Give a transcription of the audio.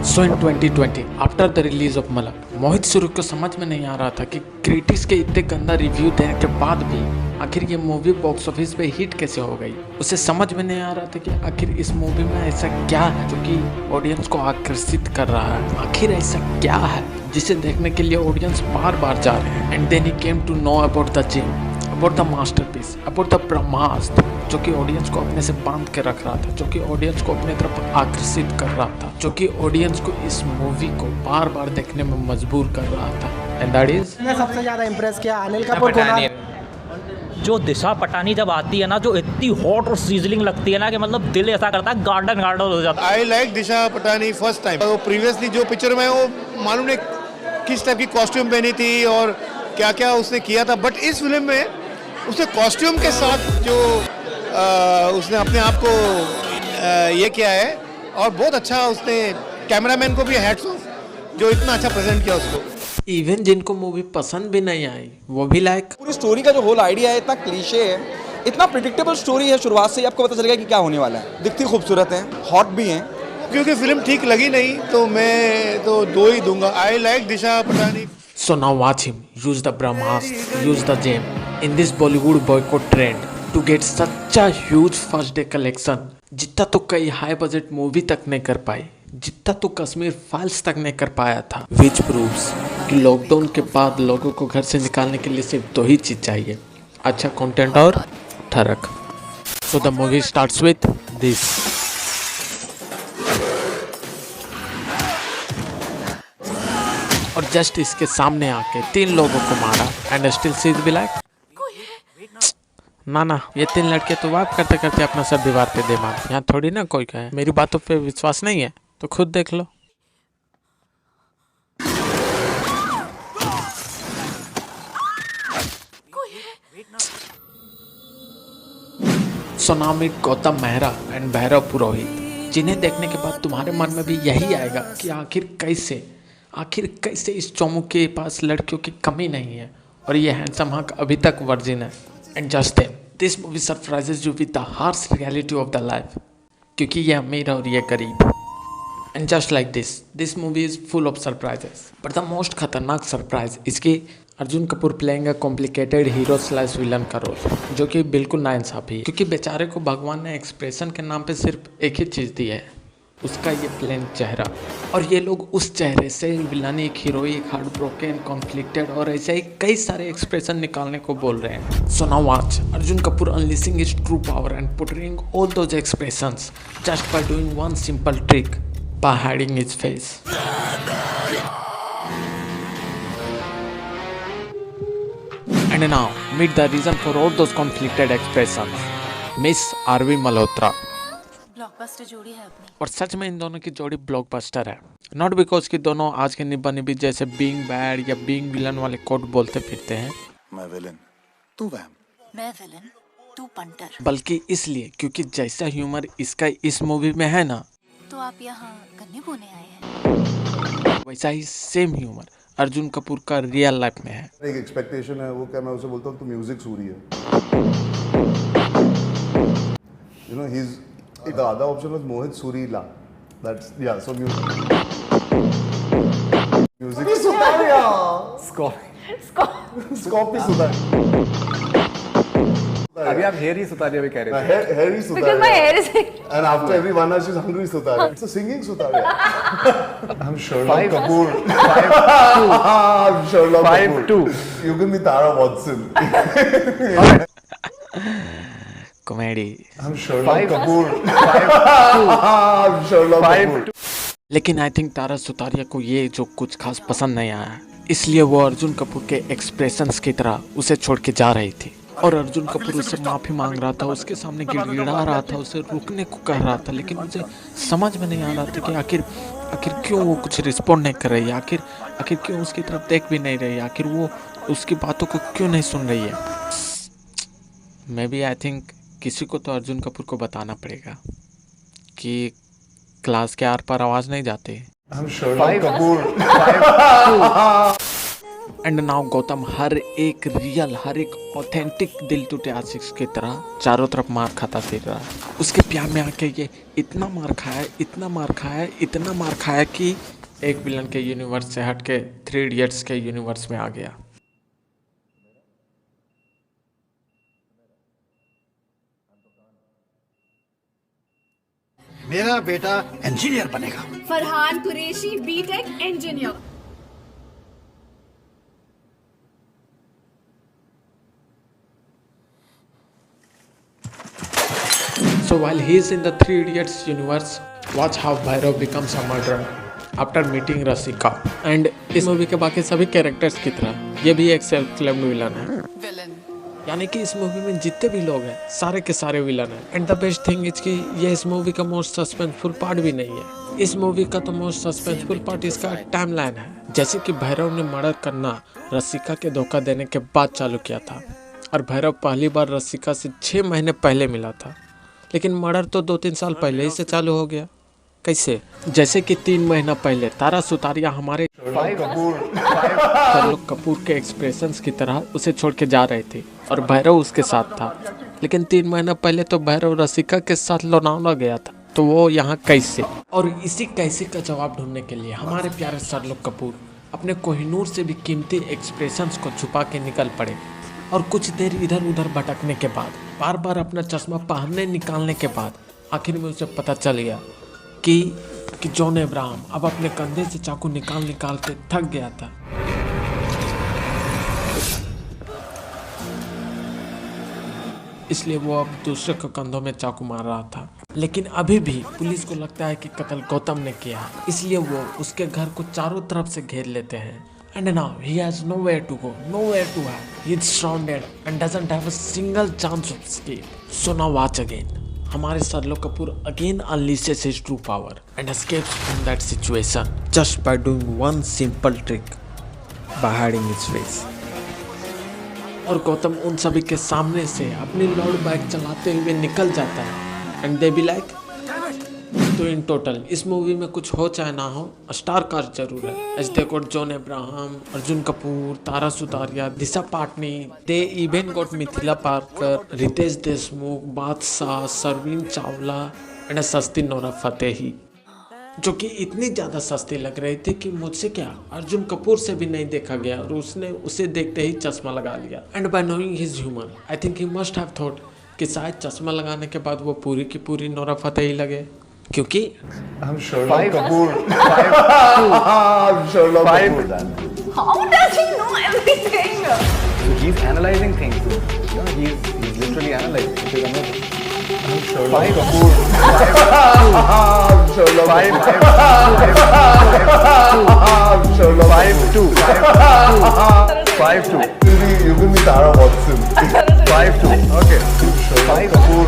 So in 2020 after the release of Malang, Mohit Suri को समझ में नहीं आ रहा था कि क्रिटिक्स के इतने गंदा रिव्यू देने के बाद भी आखिर ये मूवी बॉक्स ऑफिस पे हिट कैसे हो गई। उसे समझ में नहीं आ रहा था कि आखिर इस मूवी में ऐसा क्या है जो कि ऑडियंस को आकर्षित कर रहा है। आखिर ऐसा क्या है जिसे देखने के लिए ऑडियंस बार बार जा रहे हैं। And then he came to know about the gym, about the masterpiece, about the Brahmastra, जो कि ऑडियंस को अपने से बांध के रख रहा था, जो कि ऑडियंस को अपने तरफ आकर्षित कर रहा था, जो कि ऑडियंस को इस मूवी को बार बार देखने में मजबूर कर रहा था। एंड दैट इज सबसे ज्यादा इम्प्रेस किया अनिल कपूर को। जो दिशा पटानी जब आती है ना, जो इतनी हॉट और सीजलिंग लगती है ना कि मतलब दिल ऐसा करता है गार्डन गार्डन हो जाता है। I like Disha Patani first time. वो प्रीवियसली जो पिक्चर में वो मालूम नहीं किस टाइप की कॉस्ट्यूम पहनी थी और क्या क्या उसने किया था, बट इस फिल्म में उसने कॉस्ट्यूम के साथ जो उसने अपने आप को ये किया है और बहुत अच्छा उसने कैमरामैन को भी हैट्स ऑफ जो इतना अच्छा प्रेजेंट किया उसको। इवन जिनको मूवी पसंद भी नहीं आई वो भी लाइक। पूरी स्टोरी का जो होल आइडिया है इतना क्लीशे है, इतना प्रिडिक्टेबल स्टोरी है, शुरुआत से ही आपको पता चलेगा कि क्या होने वाला है। दिखती खूबसूरत है, हॉट भी है। क्योंकि फिल्म ठीक लगी नहीं तो मैं तो 2 ही दूंगा। I like Disha Patani. So now watch him use the Brahmastra, use the gem in this Bollywood boycott trend to get such a huge first day collection. जितना तो कई हाई बजट मूवी तक नहीं कर पाई, जितना तो कश्मीर फाइल्स तक नहीं कर पाया था। Which proves कि लॉकडाउन के बाद लोगों को घर से निकालने के लिए सिर्फ 2 ही चीज चाहिए, अच्छा कंटेंट और ठरक। So the movie starts with this. और जस्ट इसके सामने आके 3 लोगों को मारा and still see be like ना ये 3 लड़के तो वाप करते करते अपना सब दीवार पे दे मार। यहाँ थोड़ी ना कोई कहे। मेरी बातों पे विश्वास नहीं है तो खुद देख लो। सोनामी गौतम मेहरा एंड भैरव पुरोहित, जिन्हें देखने के बाद तुम्हारे मन में भी यही आएगा कि आखिर कैसे इस चोमू के पास लड़कियों की कमी नहीं है और ये हैंडसम हक अभी तक वर्जिन है। And just then this movie surprises you with the harsh reality of the life, क्योंकि ये अमीर और ये गरीब। And just like this movie is full of surprises, but the most खतरनाक सरप्राइज इसकी Arjun Kapoor playing a complicated hero slash villain का role, जो कि बिल्कुल नाइंसाफी है, क्योंकि बेचारे को भगवान ने एक्सप्रेशन के नाम पे सिर्फ एक ही चीज़ दी है, उसका ये प्लेन चेहरा। और ये लोग उस चेहरे से विलानिक, हीरोइक, हार्ट ब्रोकन, कॉन्फ्लिक्टेड और ऐसे ही कई सारे एक्सप्रेशन निकालने को बोल रहे हैं। So now watch Arjun Kapoor unleashing his true power and portraying all those expressions just by doing one simple trick, by hiding his face. And now meet the reason for all those conflicted expressions, Miss Aarvi Malhotra. Blockbuster जोड़ी है अपनी। और सच में इन दोनों की जोड़ी blockbuster है, not because कि दोनों आज के निब्बा निब्बी जैसे बीइंग बैड या बीइंग विलन वाले कोड बोलते फिरते हैं, मैं विलन तू वैम, मैं विलन तू पंटर, बल्कि इसलिए क्योंकि जैसा ह्यूमर इसका इस मूवी में है ना, तो आप यहाँ गन्ने बोने आए हैं। वैसा ही सेम ह्यूमर अर्जुन कपूर का रियल लाइफ में है। एक एक्सपेक्टेशन है वो क्या, मैं उसे बोलता हूँ तो म्यूजिक सूरी है। You know he is the other option was Mohit सूरीला, दैट्स या सो म्यूजिक सुतारिया स्कॉपी सुतारिया। अभी आप हेयर ही सुतारिया भी कह रहे थे। Here he Sutaria and after every 1 hour she's hungry Sutaria. It's a singing Sutaria. I'm Sherlock Kapoor. 5'2". I'm Sherlock Kapoor. You can be Tara Watson. Comedy. I'm Sherlock Kapoor. 5'2". I'm Sherlock Kapoor. लेकिन I think Tara Sutaria को ये जो कुछ खास पसंद नहीं आया, इसलिए वो अर्जुन कपूर के एक्सप्रेशंस की तरह उसे छोड़ के जा रही थी। और अर्जुन कपूर उससे माफ़ी मांग रहा था, उसके सामने गिड़गिड़ा रहा था, उसे रुकने को कह रहा था, लेकिन मुझे समझ में नहीं आ रहा था कि आखिर क्यों वो कुछ रिस्पॉन्ड नहीं कर रही है, आखिर क्यों उसकी तरफ देख भी नहीं रही है, आखिर वो उसकी बातों को क्यों नहीं सुन रही है। मे बी आई थिंक किसी को तो अर्जुन कपूर को बताना पड़ेगा कि क्लास के आर पार आवाज़ नहीं जाती। I'm Sherlock Kapoor. And now Gautam हर एक रियल, हर एक ऑथेंटिक दिल टूटे आशिक की तरह चारों तरफ मार खाता फिर रहा है। उसके प्यार में आके ये इतना मार खाया, इतना मार खाया, इतना मार खाया कि एक विलन के यूनिवर्स से हट के 3 इडियट्स के यूनिवर्स में आ गया। मेरा बेटा इंजीनियर बनेगा। Farhan Qureshi BTech engineer. So while he is in the 3 Idiots universe, watch how Bhairav becomes a murderer after meeting Rasika. And इस मूवी के बाकी सभी कैरेक्टर्स की तरह ये भी एक सेल्फ क्लेम्ड विलन है। यानी कि इस मूवी में जितने भी लोग हैं सारे के सारे विलन हैं। And the best thing is कि ये इस मूवी का मोस्ट सस्पेंसफुल पार्ट भी नहीं है। इस मूवी का तो मोस्ट सस्पेंसफुल पार्ट इसका टाइमलाइन है। जैसे कि भैरव ने मर्डर करना रसिका के धोखा देने के बाद चालू किया था और भैरव पहली बार रसिका से 6 महीने पहले मिला था, लेकिन मर्डर तो 2-3 साल पहले ही से चालू हो गया। कैसे? जैसे कि 3 महीना पहले तारा सुतारिया हमारे शर्लॉक कपूर के एक्सप्रेशंस की तरह उसे छोड़ के जा रहे थे और भैरव उसके साथ था, लेकिन 3 महीना पहले तो भैरव रसिका के साथ लोनावला गया था, तो वो यहाँ कैसे? और इसी कैसे का जवाब ढूंढने के लिए हमारे प्यारे शर्लॉक कपूर अपने कोहिनूर से भी कीमती एक्सप्रेशंस को छुपा के निकल पड़े और कुछ देर इधर उधर भटकने के बाद, बार बार अपना चश्मा पहनने निकालने के बाद आखिर में उसे पता चल गया कि जॉन अब्राहम अब अपने कंधे से चाकू निकाल के थक गया था। इसलिए वो अब दूसरे के कंधों में चाकू मार रहा था। लेकिन अभी भी पुलिस को लगता है कि कत्ल गौतम ने किया, इसलिए वो उसके घर को चारों तरफ से घेर लेते हैं। And now he has nowhere to go, nowhere to hide. He is surrounded and doesn't have a single chance of escape. So now watch again. हमारे Sherlock Kapoor again unleashes his true power and escapes from that situation just by doing one simple trick, by hiding his face. और गौतम उन सभी के सामने से अपनी loud bike चलाते हुए निकल जाता है एंड दे बी लाइक। तो इन टोटल इस मूवी में कुछ हो चाहे ना हो, स्टार कास्ट जरूर है। As they got John Abraham, Arjun Kapoor, Tara Sutaria, Disha Patani, they even got Mithila Palkar, Riteish Deshmukh, Badshah, Surveen Chawla and सस्ती नोरा फतेही, जो कि इतनी ज़्यादा सस्ती लग रही थी कि मुझसे क्या अर्जुन कपूर से भी नहीं देखा गया और उसने उसे देखते ही चश्मा लगा लिया। And bye knowing his humour I think he must have thought कि शायद चश्मा लगाने के बाद वो पूरी की पूरी नोरा फतेही लगे, क्योंकि I'm Sherlock Kapoor. 5-2. I'm Sherlock Kapoor. How does he know everything? So he's analyzing things. Yeah, he's literally analyzing. It is amazing. I'm Sherlock Kapoor. 5-2. I'm Sherlock I'm Sherlock 5-2. 5-2. You can be Tara Watson. 5-2. Okay. Sherlock Kapoor.